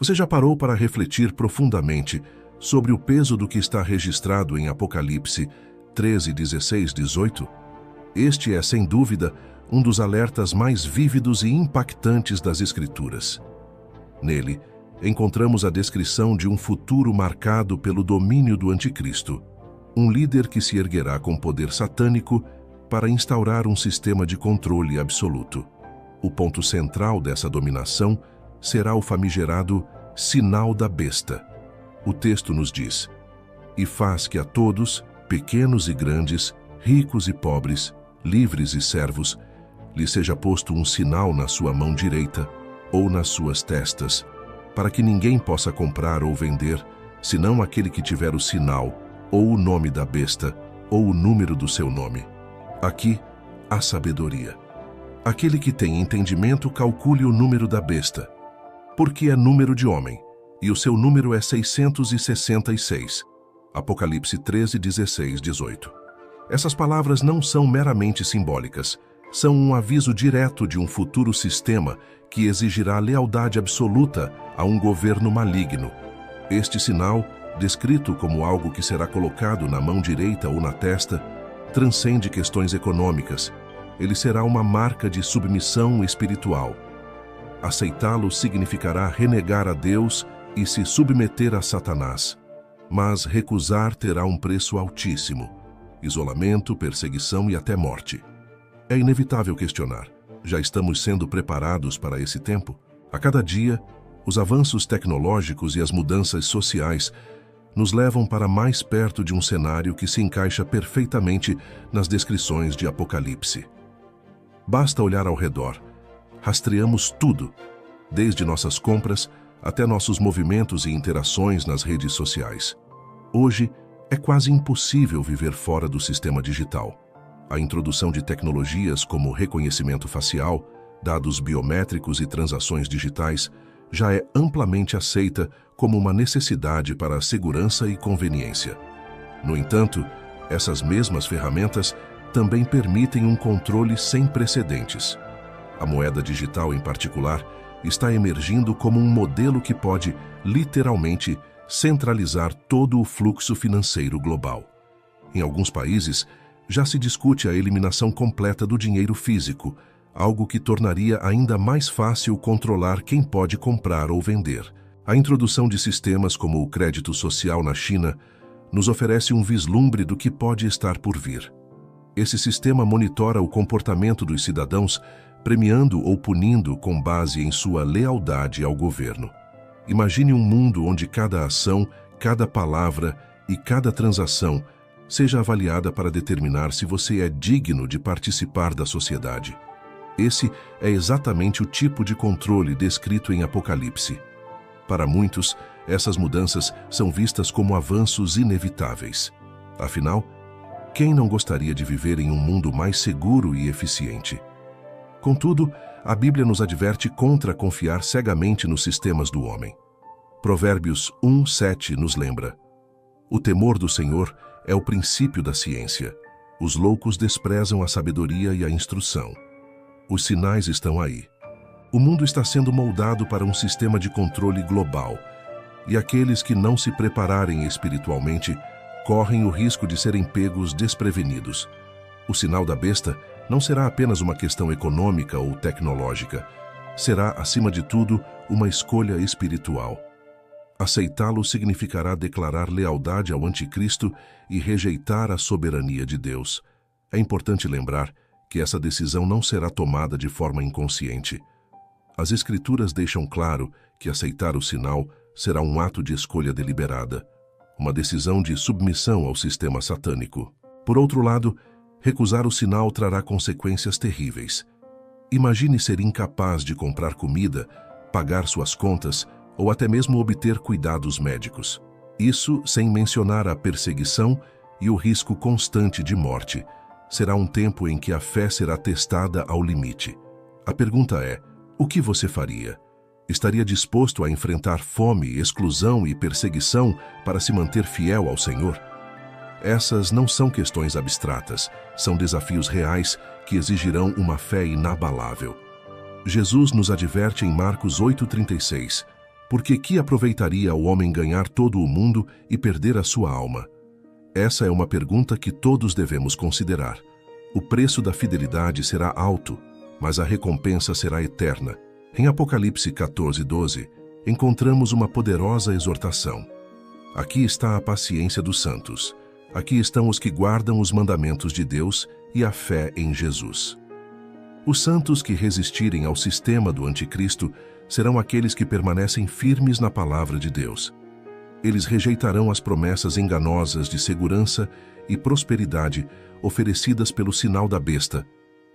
Você já parou para refletir profundamente sobre o peso do que está registrado em Apocalipse 13, 16, 18? Este é, sem dúvida, um dos alertas mais vívidos e impactantes das Escrituras. Nele, encontramos a descrição de um futuro marcado pelo domínio do Anticristo, um líder que se erguerá com poder satânico para instaurar um sistema de controle absoluto. O ponto central dessa dominação será o famigerado sinal da besta. O texto nos diz: "E faz que a todos, pequenos e grandes, ricos e pobres, livres e servos, lhe seja posto um sinal na sua mão direita ou nas suas testas, para que ninguém possa comprar ou vender, senão aquele que tiver o sinal, ou o nome da besta, ou o número do seu nome." Aqui, a sabedoria. Aquele que tem entendimento calcule o número da besta, porque é número de homem, e o seu número é 666. Apocalipse 13, 16, 18. Essas palavras não são meramente simbólicas, são um aviso direto de um futuro sistema que exigirá lealdade absoluta a um governo maligno. Este sinal, descrito como algo que será colocado na mão direita ou na testa, transcende questões econômicas. Ele será uma marca de submissão espiritual. Aceitá-lo significará renegar a Deus e se submeter a Satanás. Mas recusar terá um preço altíssimo: isolamento, perseguição e até morte. É inevitável questionar: já estamos sendo preparados para esse tempo? A cada dia, os avanços tecnológicos e as mudanças sociais nos levam para mais perto de um cenário que se encaixa perfeitamente nas descrições de Apocalipse. Basta olhar ao redor. Rastreamos tudo, desde nossas compras até nossos movimentos e interações nas redes sociais. Hoje, é quase impossível viver fora do sistema digital. A introdução de tecnologias como reconhecimento facial, dados biométricos e transações digitais já é amplamente aceita como uma necessidade para a segurança e conveniência. No entanto, essas mesmas ferramentas também permitem um controle sem precedentes. A moeda digital, em particular, está emergindo como um modelo que pode, literalmente, centralizar todo o fluxo financeiro global. Em alguns países, já se discute a eliminação completa do dinheiro físico, algo que tornaria ainda mais fácil controlar quem pode comprar ou vender. A introdução de sistemas como o crédito social na China nos oferece um vislumbre do que pode estar por vir. Esse sistema monitora o comportamento dos cidadãos, premiando ou punindo com base em sua lealdade ao governo. Imagine um mundo onde cada ação, cada palavra e cada transação seja avaliada para determinar se você é digno de participar da sociedade. Esse é exatamente o tipo de controle descrito em Apocalipse. Para muitos, essas mudanças são vistas como avanços inevitáveis. Afinal, quem não gostaria de viver em um mundo mais seguro e eficiente? Contudo, a Bíblia nos adverte contra confiar cegamente nos sistemas do homem. Provérbios 1:7 nos lembra: "O temor do Senhor é o princípio da ciência. Os loucos desprezam a sabedoria e a instrução." Os sinais estão aí. O mundo está sendo moldado para um sistema de controle global, e aqueles que não se prepararem espiritualmente correm o risco de serem pegos desprevenidos. O sinal da besta não será apenas uma questão econômica ou tecnológica. Será, acima de tudo, uma escolha espiritual. Aceitá-lo significará declarar lealdade ao Anticristo e rejeitar a soberania de Deus. É importante lembrar que essa decisão não será tomada de forma inconsciente. As Escrituras deixam claro que aceitar o sinal será um ato de escolha deliberada, uma decisão de submissão ao sistema satânico. Por outro lado, recusar o sinal trará consequências terríveis. Imagine ser incapaz de comprar comida, pagar suas contas ou até mesmo obter cuidados médicos. Isso sem mencionar a perseguição e o risco constante de morte. Será um tempo em que a fé será testada ao limite. A pergunta é: o que você faria? Estaria disposto a enfrentar fome, exclusão e perseguição para se manter fiel ao Senhor? Essas não são questões abstratas, são desafios reais que exigirão uma fé inabalável. Jesus nos adverte em Marcos 8,36: Porque que aproveitaria o homem ganhar todo o mundo e perder a sua alma? Essa é uma pergunta que todos devemos considerar. O preço da fidelidade será alto, mas a recompensa será eterna. Em Apocalipse 14:12, encontramos uma poderosa exortação. Aqui está a paciência dos santos. Aqui estão os que guardam os mandamentos de Deus e a fé em Jesus. Os santos que resistirem ao sistema do anticristo serão aqueles que permanecem firmes na palavra de Deus. Eles rejeitarão as promessas enganosas de segurança e prosperidade oferecidas pelo sinal da besta,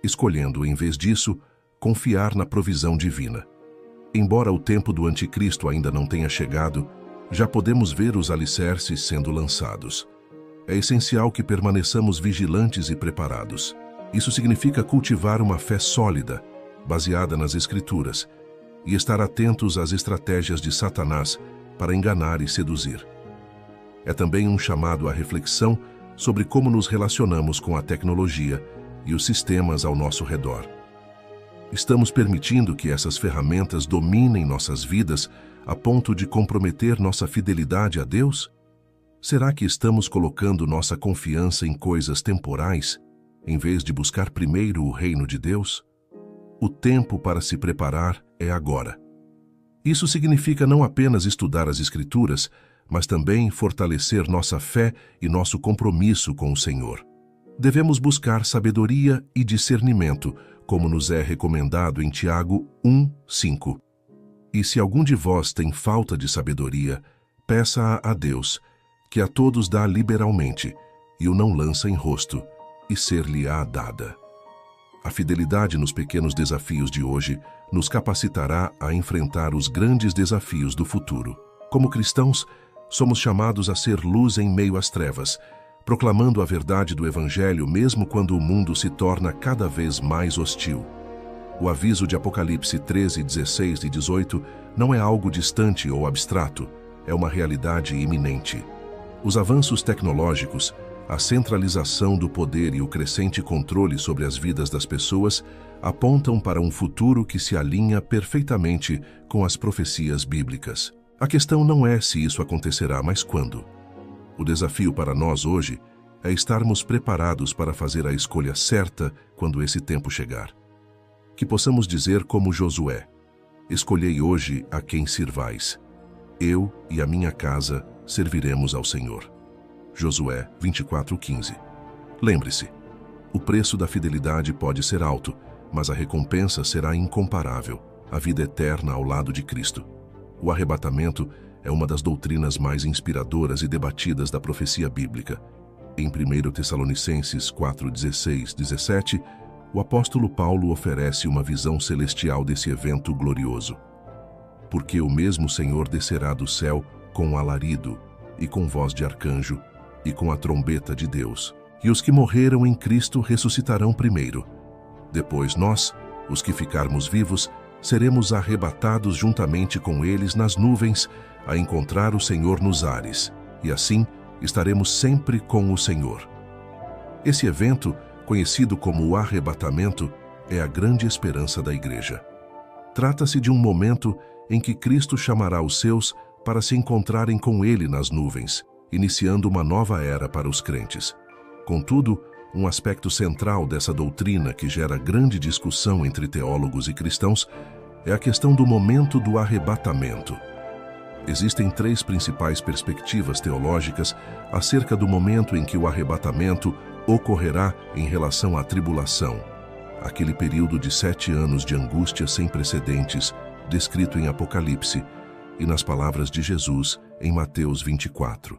escolhendo, em vez disso, confiar na provisão divina. Embora o tempo do anticristo ainda não tenha chegado, já podemos ver os alicerces sendo lançados. É essencial que permaneçamos vigilantes e preparados. Isso significa cultivar uma fé sólida, baseada nas Escrituras, e estar atentos às estratégias de Satanás para enganar e seduzir. É também um chamado à reflexão sobre como nos relacionamos com a tecnologia e os sistemas ao nosso redor. Estamos permitindo que essas ferramentas dominem nossas vidas a ponto de comprometer nossa fidelidade a Deus? Será que estamos colocando nossa confiança em coisas temporais, em vez de buscar primeiro o reino de Deus? O tempo para se preparar é agora. Isso significa não apenas estudar as Escrituras, mas também fortalecer nossa fé e nosso compromisso com o Senhor. Devemos buscar sabedoria e discernimento, como nos é recomendado em Tiago 1:5. E se algum de vós tem falta de sabedoria, peça-a a Deus, que a todos dá liberalmente, e o não lança em rosto, e ser-lhe-á dada. A fidelidade nos pequenos desafios de hoje nos capacitará a enfrentar os grandes desafios do futuro. Como cristãos, somos chamados a ser luz em meio às trevas, proclamando a verdade do Evangelho mesmo quando o mundo se torna cada vez mais hostil. O aviso de Apocalipse 13, 16 e 18 não é algo distante ou abstrato, é uma realidade iminente. Os avanços tecnológicos, a centralização do poder e o crescente controle sobre as vidas das pessoas apontam para um futuro que se alinha perfeitamente com as profecias bíblicas. A questão não é se isso acontecerá, mas quando. O desafio para nós hoje é estarmos preparados para fazer a escolha certa quando esse tempo chegar. Que possamos dizer como Josué: escolhei hoje a quem sirvais. Eu e a minha casa serviremos ao Senhor. Josué 24:15. Lembre-se, o preço da fidelidade pode ser alto, mas a recompensa será incomparável, a vida eterna ao lado de Cristo. O arrebatamento é uma das doutrinas mais inspiradoras e debatidas da profecia bíblica. Em 1 Tessalonicenses 4:16, 17, o apóstolo Paulo oferece uma visão celestial desse evento glorioso. Porque o mesmo Senhor descerá do céu com alarido, e com voz de arcanjo, e com a trombeta de Deus. E os que morreram em Cristo ressuscitarão primeiro. Depois nós, os que ficarmos vivos, seremos arrebatados juntamente com eles nas nuvens, a encontrar o Senhor nos ares, e assim estaremos sempre com o Senhor. Esse evento, conhecido como o arrebatamento, é a grande esperança da Igreja. Trata-se de um momento em que Cristo chamará os seus para se encontrarem com Ele nas nuvens, iniciando uma nova era para os crentes. Contudo, um aspecto central dessa doutrina que gera grande discussão entre teólogos e cristãos é a questão do momento do arrebatamento. Existem 3 principais perspectivas teológicas acerca do momento em que o arrebatamento ocorrerá em relação à tribulação, aquele período de 7 anos de angústia sem precedentes, descrito em Apocalipse e nas palavras de Jesus em Mateus 24.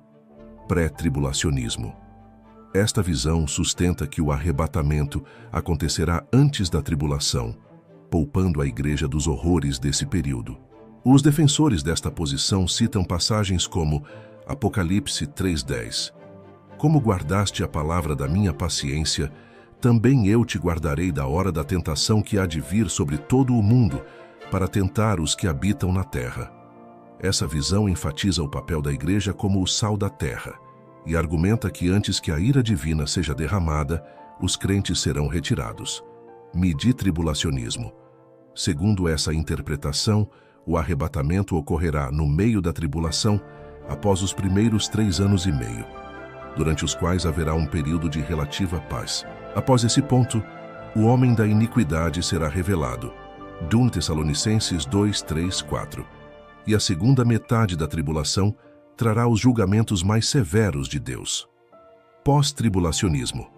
Pré-tribulacionismo. Esta visão sustenta que o arrebatamento acontecerá antes da tribulação, poupando a Igreja dos horrores desse período. Os defensores desta posição citam passagens como Apocalipse 3:10. Como guardaste a palavra da minha paciência, também eu te guardarei da hora da tentação que há de vir sobre todo o mundo, para tentar os que habitam na terra. Essa visão enfatiza o papel da Igreja como o sal da terra e argumenta que antes que a ira divina seja derramada, os crentes serão retirados. Midi-tribulacionismo. Segundo essa interpretação, o arrebatamento ocorrerá no meio da tribulação, após os primeiros 3 anos e meio, durante os quais haverá um período de relativa paz. Após esse ponto, o homem da iniquidade será revelado. 2 Tessalonicenses 2, 3, 4. E a segunda metade da tribulação trará os julgamentos mais severos de Deus. Pós-tribulacionismo.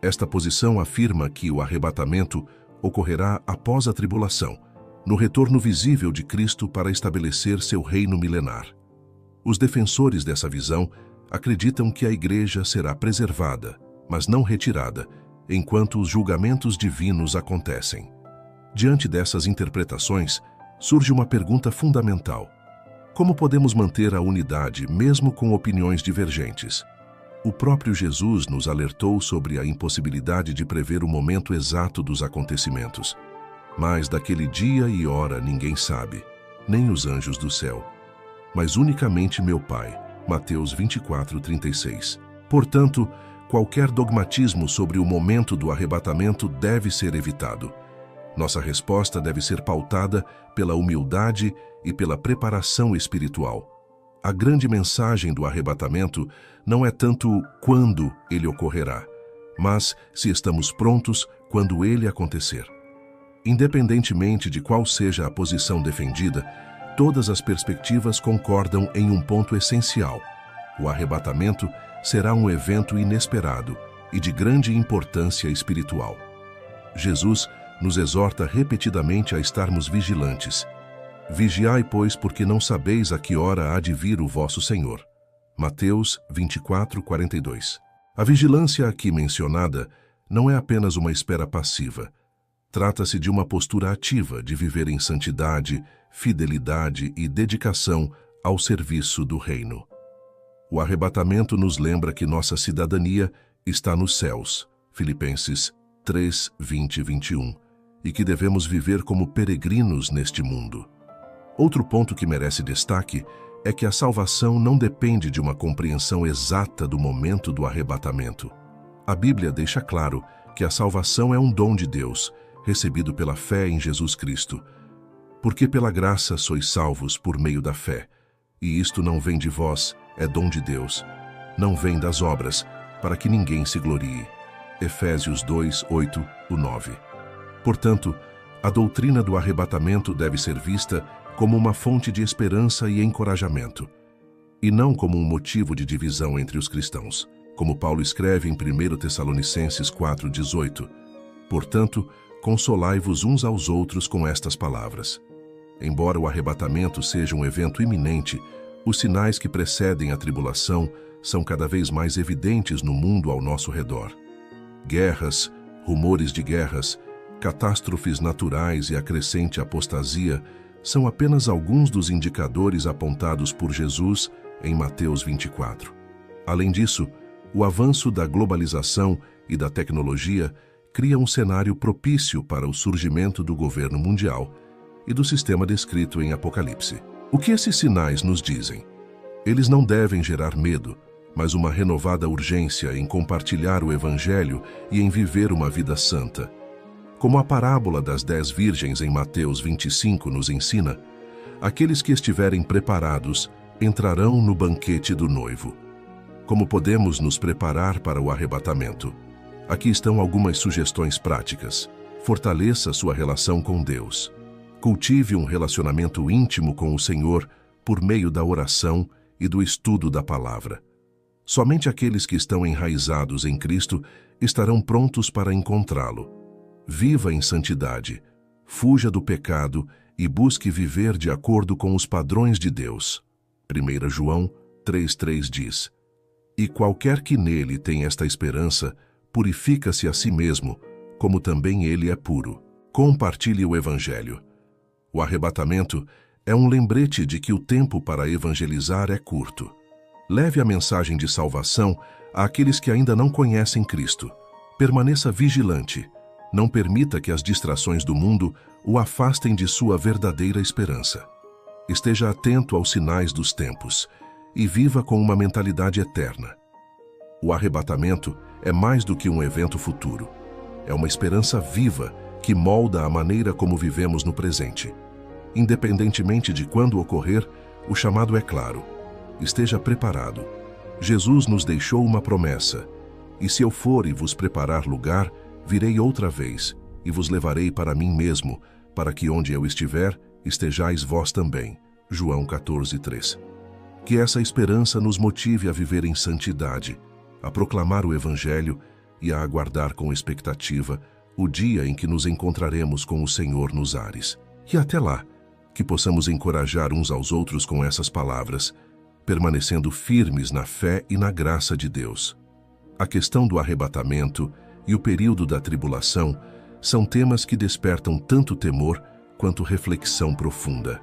Esta posição afirma que o arrebatamento ocorrerá após a tribulação, no retorno visível de Cristo para estabelecer seu reino milenar. Os defensores dessa visão acreditam que a Igreja será preservada, mas não retirada, enquanto os julgamentos divinos acontecem. Diante dessas interpretações, surge uma pergunta fundamental: como podemos manter a unidade mesmo com opiniões divergentes? O próprio Jesus nos alertou sobre a impossibilidade de prever o momento exato dos acontecimentos. Mas daquele dia e hora ninguém sabe, nem os anjos do céu, mas unicamente meu Pai. Mateus 24, 36. Portanto, qualquer dogmatismo sobre o momento do arrebatamento deve ser evitado. Nossa resposta deve ser pautada pela humildade e pela preparação espiritual. A grande mensagem do arrebatamento não é tanto quando ele ocorrerá, mas se estamos prontos quando ele acontecer. Independentemente de qual seja a posição defendida, todas as perspectivas concordam em um ponto essencial: o arrebatamento será um evento inesperado e de grande importância espiritual. Jesus nos exorta repetidamente a estarmos vigilantes. Vigiai, pois, porque não sabeis a que hora há de vir o vosso Senhor. Mateus 24, 42. A vigilância aqui mencionada não é apenas uma espera passiva. Trata-se de uma postura ativa de viver em santidade, fidelidade e dedicação ao serviço do reino. O arrebatamento nos lembra que nossa cidadania está nos céus, Filipenses 3, 20 e 21, e que devemos viver como peregrinos neste mundo. Outro ponto que merece destaque é que a salvação não depende de uma compreensão exata do momento do arrebatamento. A Bíblia deixa claro que a salvação é um dom de Deus, recebido pela fé em Jesus Cristo. Porque pela graça sois salvos por meio da fé, e isto não vem de vós, é dom de Deus. Não vem das obras, para que ninguém se glorie. Efésios 2, 8, 9. Portanto, a doutrina do arrebatamento deve ser vista como uma fonte de esperança e encorajamento, e não como um motivo de divisão entre os cristãos, como Paulo escreve em 1 Tessalonicenses 4, 18. Portanto, consolai-vos uns aos outros com estas palavras. Embora o arrebatamento seja um evento iminente, os sinais que precedem a tribulação são cada vez mais evidentes no mundo ao nosso redor. Guerras, rumores de guerras, catástrofes naturais e a crescente apostasia são apenas alguns dos indicadores apontados por Jesus em Mateus 24. Além disso, o avanço da globalização e da tecnologia cria um cenário propício para o surgimento do governo mundial e do sistema descrito em Apocalipse. O que esses sinais nos dizem? Eles não devem gerar medo, mas uma renovada urgência em compartilhar o Evangelho e em viver uma vida santa. Como a parábola das 10 virgens em Mateus 25 nos ensina, aqueles que estiverem preparados entrarão no banquete do noivo. Como podemos nos preparar para o arrebatamento? Aqui estão algumas sugestões práticas. Fortaleça sua relação com Deus. Cultive um relacionamento íntimo com o Senhor por meio da oração e do estudo da palavra. Somente aqueles que estão enraizados em Cristo estarão prontos para encontrá-lo. Viva em santidade, fuja do pecado e busque viver de acordo com os padrões de Deus. 1 João 3,3 diz: E qualquer que nele tem esta esperança, purifica-se a si mesmo, como também ele é puro. Compartilhe o Evangelho. O arrebatamento é um lembrete de que o tempo para evangelizar é curto. Leve a mensagem de salvação àqueles que ainda não conhecem Cristo. Permaneça vigilante. Não permita que as distrações do mundo o afastem de sua verdadeira esperança. Esteja atento aos sinais dos tempos e viva com uma mentalidade eterna. O arrebatamento é mais do que um evento futuro. É uma esperança viva que molda a maneira como vivemos no presente. Independentemente de quando ocorrer, o chamado é claro. Esteja preparado. Jesus nos deixou uma promessa. E se eu for e vos preparar lugar, virei outra vez, e vos levarei para mim mesmo, para que onde eu estiver, estejais vós também. João 14:3. Que essa esperança nos motive a viver em santidade, a proclamar o Evangelho e a aguardar com expectativa o dia em que nos encontraremos com o Senhor nos ares. E até lá, que possamos encorajar uns aos outros com essas palavras, permanecendo firmes na fé e na graça de Deus. A questão do arrebatamento e o período da tribulação são temas que despertam tanto temor quanto reflexão profunda.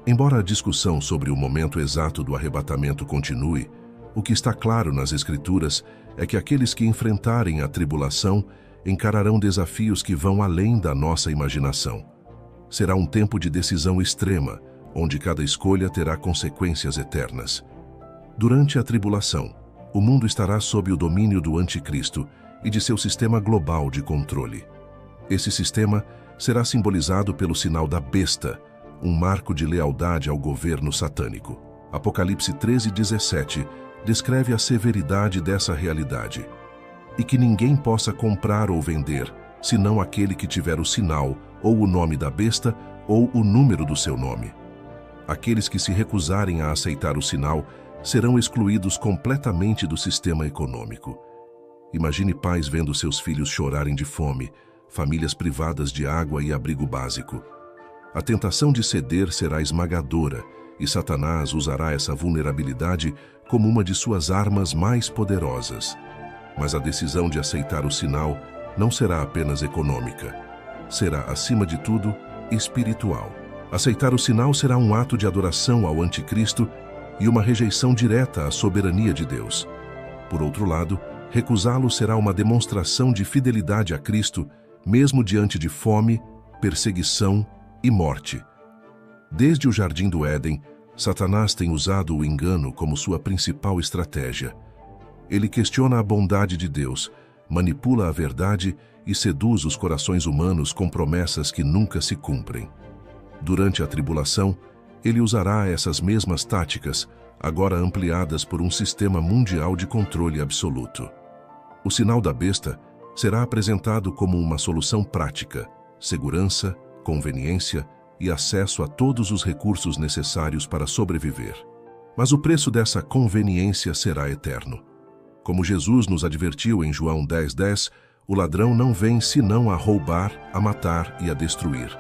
Embora a discussão sobre o momento exato do arrebatamento continue, o que está claro nas Escrituras é que aqueles que enfrentarem a tribulação encararão desafios que vão além da nossa imaginação. Será um tempo de decisão extrema, onde cada escolha terá consequências eternas. Durante a tribulação, o mundo estará sob o domínio do Anticristo e de seu sistema global de controle. Esse sistema será simbolizado pelo sinal da besta, um marco de lealdade ao governo satânico. Apocalipse 13:17 descreve a severidade dessa realidade. E que ninguém possa comprar ou vender, senão aquele que tiver o sinal, ou o nome da besta, ou o número do seu nome. Aqueles que se recusarem a aceitar o sinal serão excluídos completamente do sistema econômico. Imagine pais vendo seus filhos chorarem de fome, famílias privadas de água e abrigo básico. A tentação de ceder será esmagadora, e Satanás usará essa vulnerabilidade como uma de suas armas mais poderosas. Mas a decisão de aceitar o sinal não será apenas econômica. Será, acima de tudo, espiritual. Aceitar o sinal será um ato de adoração ao Anticristo e uma rejeição direta à soberania de Deus. Por outro lado, recusá-lo será uma demonstração de fidelidade a Cristo, mesmo diante de fome, perseguição e morte. Desde o Jardim do Éden, Satanás tem usado o engano como sua principal estratégia. Ele questiona a bondade de Deus, manipula a verdade e seduz os corações humanos com promessas que nunca se cumprem. Durante a tribulação, ele usará essas mesmas táticas, agora ampliadas por um sistema mundial de controle absoluto. O sinal da besta será apresentado como uma solução prática, segurança, conveniência e acesso a todos os recursos necessários para sobreviver. Mas o preço dessa conveniência será eterno. Como Jesus nos advertiu em João 10:10, o ladrão não vem senão a roubar, a matar e a destruir.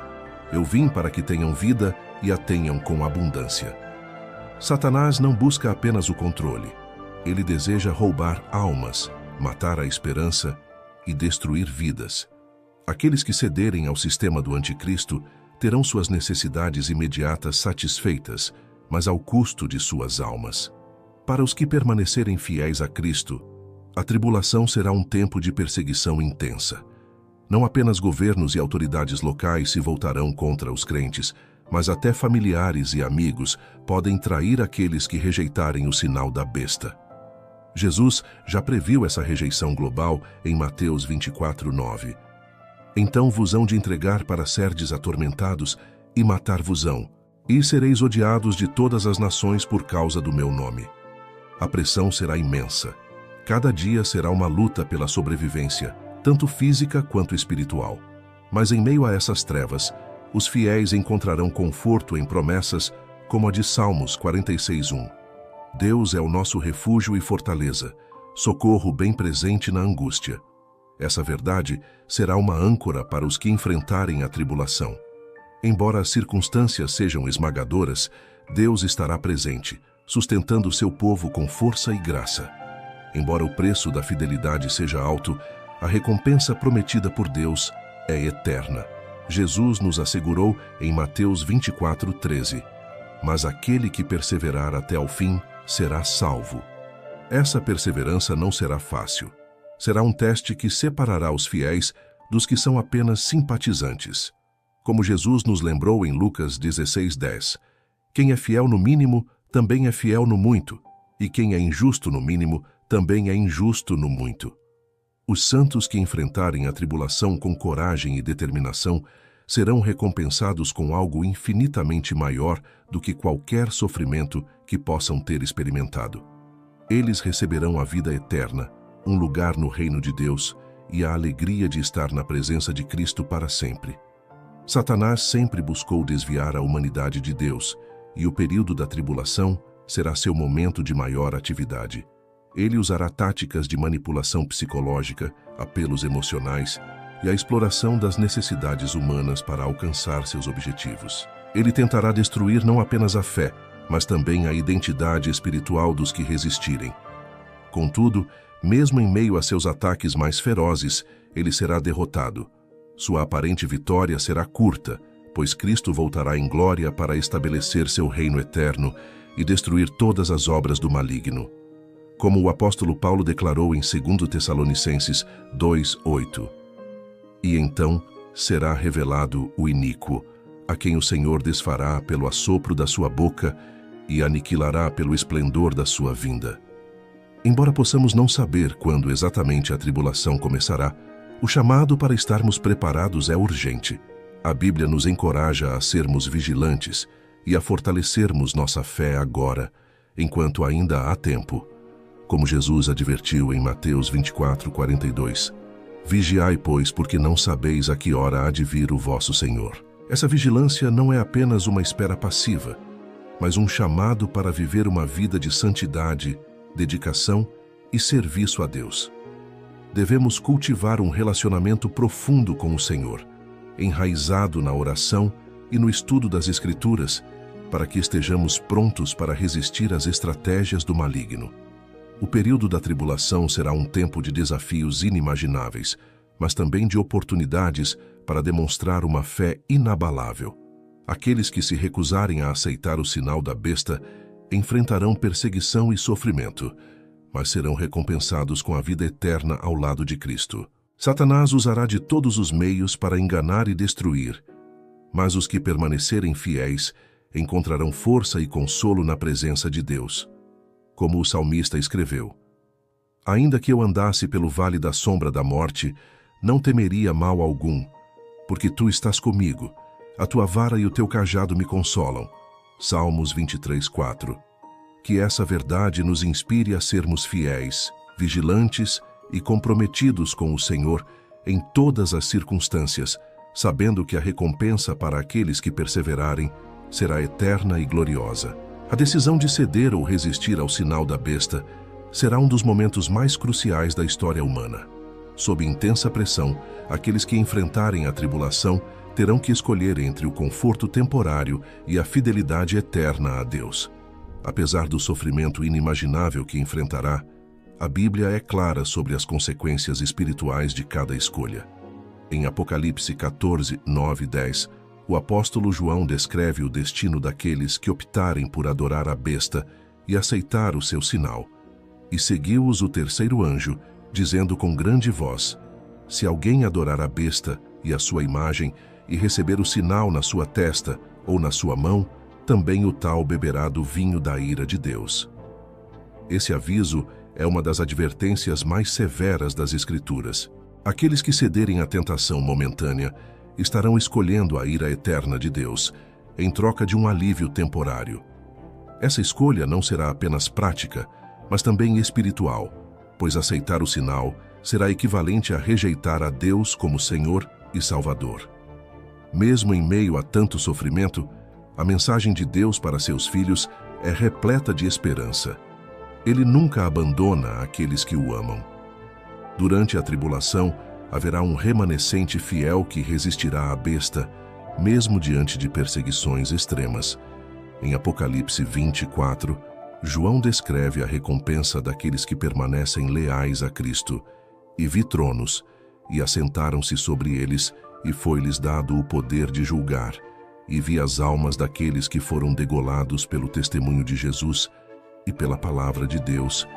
Eu vim para que tenham vida e a tenham com abundância. Satanás não busca apenas o controle. Ele deseja roubar almas, matar a esperança e destruir vidas. Aqueles que cederem ao sistema do Anticristo terão suas necessidades imediatas satisfeitas, mas ao custo de suas almas. Para os que permanecerem fiéis a Cristo, a tribulação será um tempo de perseguição intensa. Não apenas governos e autoridades locais se voltarão contra os crentes, mas até familiares e amigos podem trair aqueles que rejeitarem o sinal da besta. Jesus já previu essa rejeição global em Mateus 24:9. Então vos hão de entregar para serdes atormentados e matar-vos-ão, e sereis odiados de todas as nações por causa do meu nome. A pressão será imensa. Cada dia será uma luta pela sobrevivência, tanto física quanto espiritual. Mas em meio a essas trevas, os fiéis encontrarão conforto em promessas como a de Salmos 46:1. Deus é o nosso refúgio e fortaleza, socorro bem presente na angústia. Essa verdade será uma âncora para os que enfrentarem a tribulação. Embora as circunstâncias sejam esmagadoras, Deus estará presente, sustentando seu povo com força e graça. Embora o preço da fidelidade seja alto, a recompensa prometida por Deus é eterna. Jesus nos assegurou em Mateus 24:13, mas aquele que perseverar até ao fim será salvo. Essa perseverança não será fácil. Será um teste que separará os fiéis dos que são apenas simpatizantes. Como Jesus nos lembrou em Lucas 16:10, quem é fiel no mínimo também é fiel no muito, e quem é injusto no mínimo também é injusto no muito. Os santos que enfrentarem a tribulação com coragem e determinação serão recompensados com algo infinitamente maior do que qualquer sofrimento que possam ter experimentado. Eles receberão a vida eterna, um lugar no reino de Deus e a alegria de estar na presença de Cristo para sempre. Satanás sempre buscou desviar a humanidade de Deus, e o período da tribulação será seu momento de maior atividade. Ele usará táticas de manipulação psicológica, apelos emocionais e a exploração das necessidades humanas para alcançar seus objetivos. Ele tentará destruir não apenas a fé, mas também a identidade espiritual dos que resistirem. Contudo, mesmo em meio a seus ataques mais ferozes, ele será derrotado. Sua aparente vitória será curta, pois Cristo voltará em glória para estabelecer seu reino eterno e destruir todas as obras do maligno. Como o apóstolo Paulo declarou em 2 Tessalonicenses 2:8. E então será revelado o iníquo, a quem o Senhor desfará pelo assopro da sua boca e aniquilará pelo esplendor da sua vinda. Embora possamos não saber quando exatamente a tribulação começará, o chamado para estarmos preparados é urgente. A Bíblia nos encoraja a sermos vigilantes e a fortalecermos nossa fé agora, enquanto ainda há tempo. Como Jesus advertiu em Mateus 24:42. Vigiai, pois, porque não sabeis a que hora há de vir o vosso Senhor. Essa vigilância não é apenas uma espera passiva, mas um chamado para viver uma vida de santidade, dedicação e serviço a Deus. Devemos cultivar um relacionamento profundo com o Senhor, enraizado na oração e no estudo das Escrituras, para que estejamos prontos para resistir às estratégias do maligno. O período da tribulação será um tempo de desafios inimagináveis, mas também de oportunidades para demonstrar uma fé inabalável. Aqueles que se recusarem a aceitar o sinal da besta enfrentarão perseguição e sofrimento, mas serão recompensados com a vida eterna ao lado de Cristo. Satanás usará de todos os meios para enganar e destruir, mas os que permanecerem fiéis encontrarão força e consolo na presença de Deus. Como o salmista escreveu: Ainda que eu andasse pelo vale da sombra da morte, não temeria mal algum, porque tu estás comigo, a tua vara e o teu cajado me consolam. Salmos 23:4. Que essa verdade nos inspire a sermos fiéis, vigilantes e comprometidos com o Senhor em todas as circunstâncias, sabendo que a recompensa para aqueles que perseverarem será eterna e gloriosa. A decisão de ceder ou resistir ao sinal da besta será um dos momentos mais cruciais da história humana. Sob intensa pressão, aqueles que enfrentarem a tribulação terão que escolher entre o conforto temporário e a fidelidade eterna a Deus. Apesar do sofrimento inimaginável que enfrentará, a Bíblia é clara sobre as consequências espirituais de cada escolha. Em Apocalipse 14:9 e 10, o apóstolo João descreve o destino daqueles que optarem por adorar a besta e aceitar o seu sinal. E seguiu-os o terceiro anjo, dizendo com grande voz: Se alguém adorar a besta e a sua imagem e receber o sinal na sua testa ou na sua mão, também o tal beberá do vinho da ira de Deus. Esse aviso é uma das advertências mais severas das Escrituras. Aqueles que cederem à tentação momentânea estarão escolhendo a ira eterna de Deus, em troca de um alívio temporário. Essa escolha não será apenas prática, mas também espiritual, pois aceitar o sinal será equivalente a rejeitar a Deus como Senhor e Salvador. Mesmo em meio a tanto sofrimento, a mensagem de Deus para seus filhos é repleta de esperança. Ele nunca abandona aqueles que o amam. Durante a tribulação, haverá um remanescente fiel que resistirá à besta, mesmo diante de perseguições extremas. Em Apocalipse 24, João descreve a recompensa daqueles que permanecem leais a Cristo. E vi tronos, e assentaram-se sobre eles, e foi-lhes dado o poder de julgar. E vi as almas daqueles que foram degolados pelo testemunho de Jesus e pela palavra de Deus,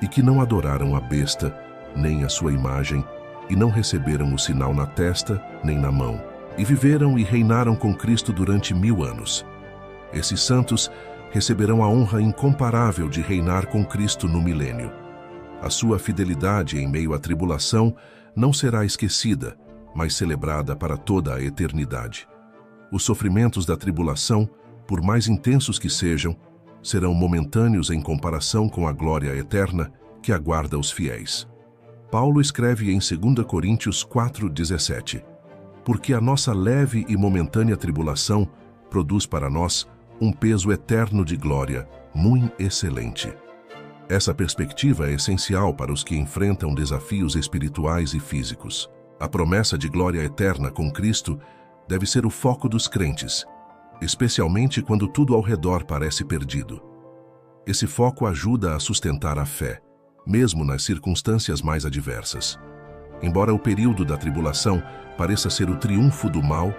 e que não adoraram a besta, nem a sua imagem, e não receberam o sinal na testa, nem na mão, e viveram e reinaram com Cristo durante 1000 anos. Esses santos receberão a honra incomparável de reinar com Cristo no milênio. A sua fidelidade em meio à tribulação não será esquecida, mas celebrada para toda a eternidade. Os sofrimentos da tribulação, por mais intensos que sejam, serão momentâneos em comparação com a glória eterna que aguarda os fiéis. Paulo escreve em 2 Coríntios 4:17: porque a nossa leve e momentânea tribulação produz para nós um peso eterno de glória, muito excelente. Essa perspectiva é essencial para os que enfrentam desafios espirituais e físicos. A promessa de glória eterna com Cristo deve ser o foco dos crentes, especialmente quando tudo ao redor parece perdido. Esse foco ajuda a sustentar a fé, mesmo nas circunstâncias mais adversas. Embora o período da tribulação pareça ser o triunfo do mal,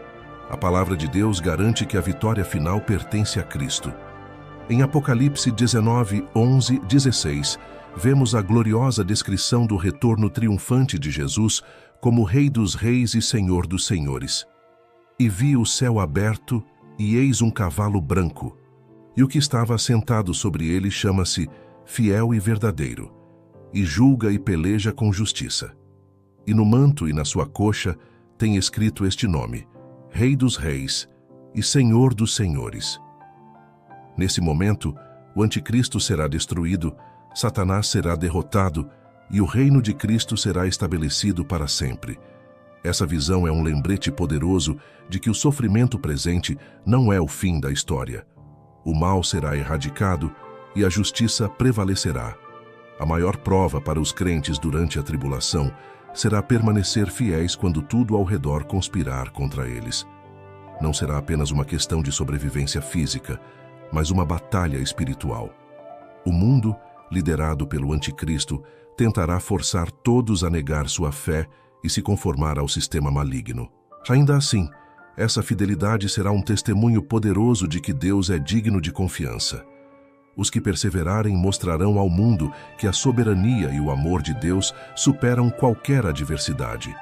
a palavra de Deus garante que a vitória final pertence a Cristo. Em Apocalipse 19:11-16, vemos a gloriosa descrição do retorno triunfante de Jesus como Rei dos Reis e Senhor dos Senhores. E vi o céu aberto, e eis um cavalo branco, e o que estava assentado sobre ele chama-se Fiel e Verdadeiro, e julga e peleja com justiça. E no manto e na sua coxa tem escrito este nome: Rei dos Reis e Senhor dos Senhores. Nesse momento, o anticristo será destruído, Satanás será derrotado e o reino de Cristo será estabelecido para sempre. Essa visão é um lembrete poderoso de que o sofrimento presente não é o fim da história. O mal será erradicado e a justiça prevalecerá. A maior prova para os crentes durante a tribulação será permanecer fiéis quando tudo ao redor conspirar contra eles. Não será apenas uma questão de sobrevivência física, mas uma batalha espiritual. O mundo, liderado pelo anticristo, tentará forçar todos a negar sua fé e se conformar ao sistema maligno. Ainda assim, essa fidelidade será um testemunho poderoso de que Deus é digno de confiança. Os que perseverarem mostrarão ao mundo que a soberania e o amor de Deus superam qualquer adversidade,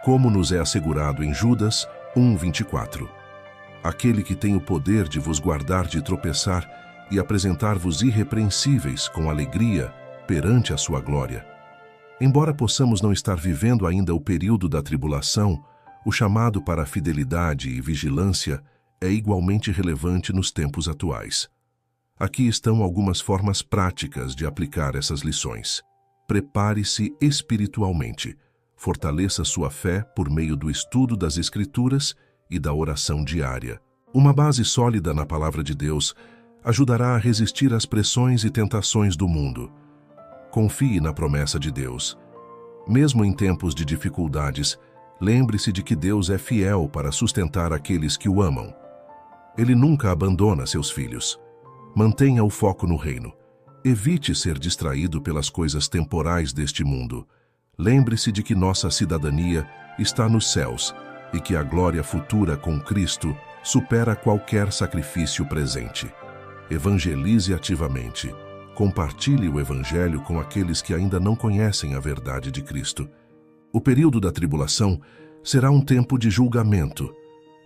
como nos é assegurado em Judas 1:24. Aquele que tem o poder de vos guardar de tropeçar e apresentar-vos irrepreensíveis com alegria perante a sua glória. Embora possamos não estar vivendo ainda o período da tribulação, o chamado para a fidelidade e vigilância é igualmente relevante nos tempos atuais. Aqui estão algumas formas práticas de aplicar essas lições. Prepare-se espiritualmente. Fortaleça sua fé por meio do estudo das Escrituras e da oração diária. Uma base sólida na Palavra de Deus ajudará a resistir às pressões e tentações do mundo. Confie na promessa de Deus. Mesmo em tempos de dificuldades, lembre-se de que Deus é fiel para sustentar aqueles que o amam. Ele nunca abandona seus filhos. Mantenha o foco no reino. Evite ser distraído pelas coisas temporais deste mundo. Lembre-se de que nossa cidadania está nos céus e que a glória futura com Cristo supera qualquer sacrifício presente. Evangelize ativamente. Compartilhe o Evangelho com aqueles que ainda não conhecem a verdade de Cristo. O período da tribulação será um tempo de julgamento,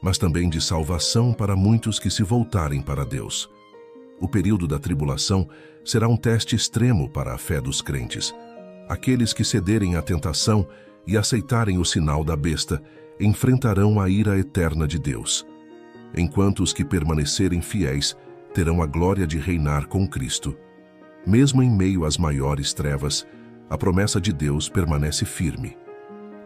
mas também de salvação para muitos que se voltarem para Deus. O período da tribulação será um teste extremo para a fé dos crentes. Aqueles que cederem à tentação e aceitarem o sinal da besta enfrentarão a ira eterna de Deus, enquanto os que permanecerem fiéis terão a glória de reinar com Cristo. Mesmo em meio às maiores trevas, a promessa de Deus permanece firme.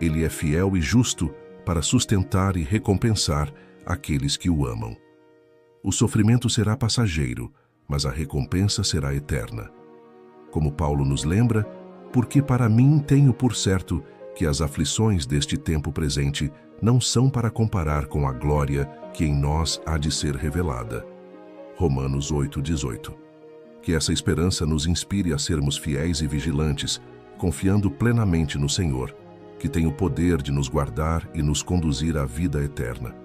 Ele é fiel e justo para sustentar e recompensar aqueles que o amam. O sofrimento será passageiro, mas a recompensa será eterna. Como Paulo nos lembra, porque para mim tenho por certo que as aflições deste tempo presente não são para comparar com a glória que em nós há de ser revelada. Romanos 8:18. Que essa esperança nos inspire a sermos fiéis e vigilantes, confiando plenamente no Senhor, que tem o poder de nos guardar e nos conduzir à vida eterna.